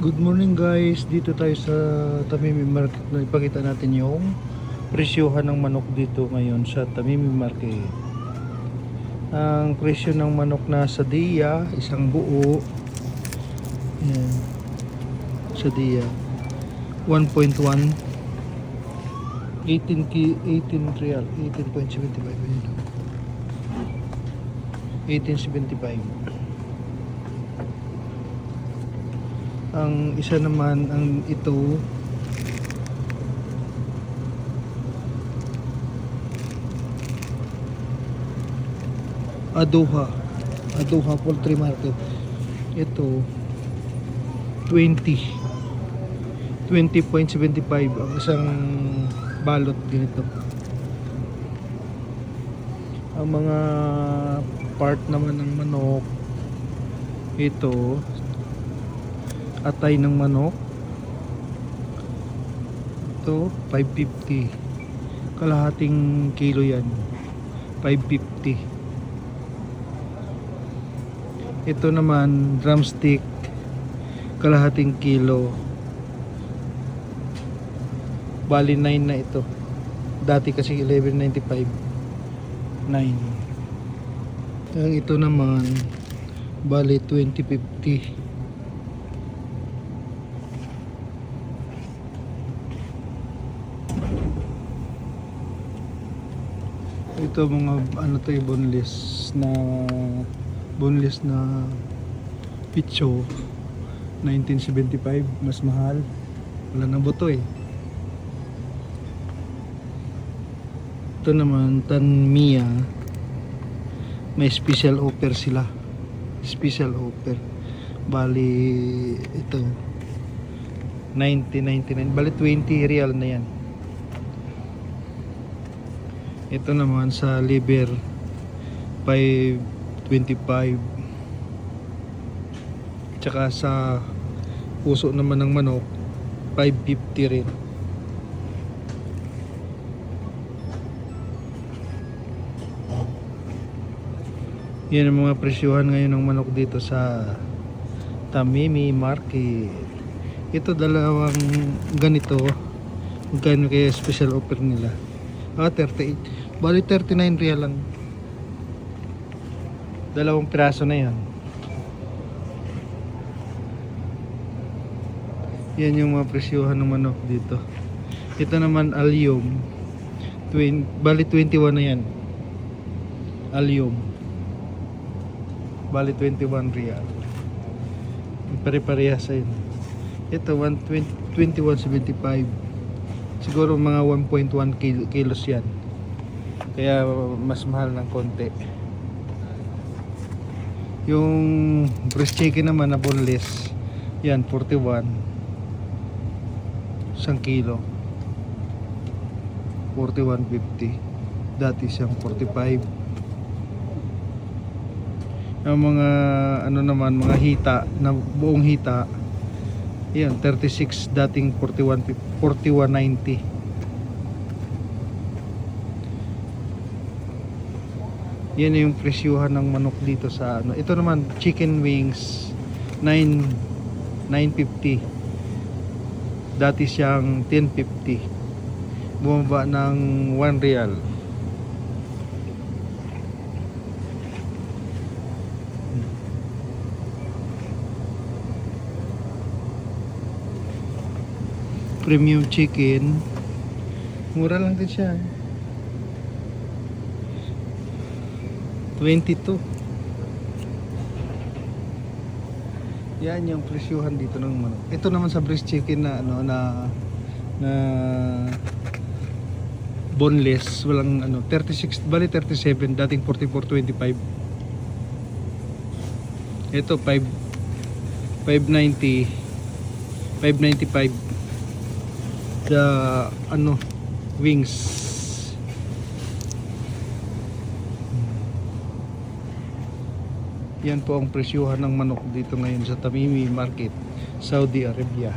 Good morning guys, dito tayo sa Tamimi Market na ipakita natin yung presyohan ng manok dito ngayon sa Tamimi Market. Ang presyo ng manok na Sadia, isang buo, yan, Sadia 1.1 18 real 18.75 18.75. Ang isa naman ang ito Adoha Poultry Market, ito 20.75 ang isang balot ganito. Ang mga part naman ng manok, ito atay ng manok, ito 550, kalahating kilo yan, 550. Ito naman drumstick, kalahating kilo, bali 9 na ito, dati kasi 11.95, 9. Ang ito naman bali 20.50. Ito mga ano to, boneless na picho, 1975, mas mahal, wala nang buto eh. Ito naman Tanmia, may special offer sila, special offer, bali ito 90.99, bali 20 real na yan. Ito naman sa liver 525, tsaka sa puso naman ng manok 550 rin. Yan ang mga presyuhan ngayon ng manok dito sa Tamimi Market. Ito dalawang ganito, magkano kaya special offer nila? 38, bali 39 real lang, dalawang piraso na yan. Yan yung mga presyuhan ng manok dito. Ito naman Aliyom, bali 21 na yan, Aliyom, bali 21 real, pare-parehas yun. Ito 21.75, siguro mga 1.1 kilos yan, kaya mas mahal ng konti. Yung breast chicken naman na boneless, yan 41, isang kilo 41.50, dati siyang 45. Yung mga ano naman, mga hita na buong hita, yan 36, dating 41.90. Yan yung presyuhan ng manok dito sa ano. Ito naman chicken wings 950, dati siyang 1050, bumaba ng 1 real. Premium chicken, mura lang din siya, 22. Yan yung presyuhan dito ng manok. Ito naman sa breast chicken na ano na boneless, walang ano, 36, bali 37, dating 44.25. Ito 590, 595 the ano wings. Yan po ang presyuhan ng manok dito ngayon sa Tamimi Market, Saudi Arabia.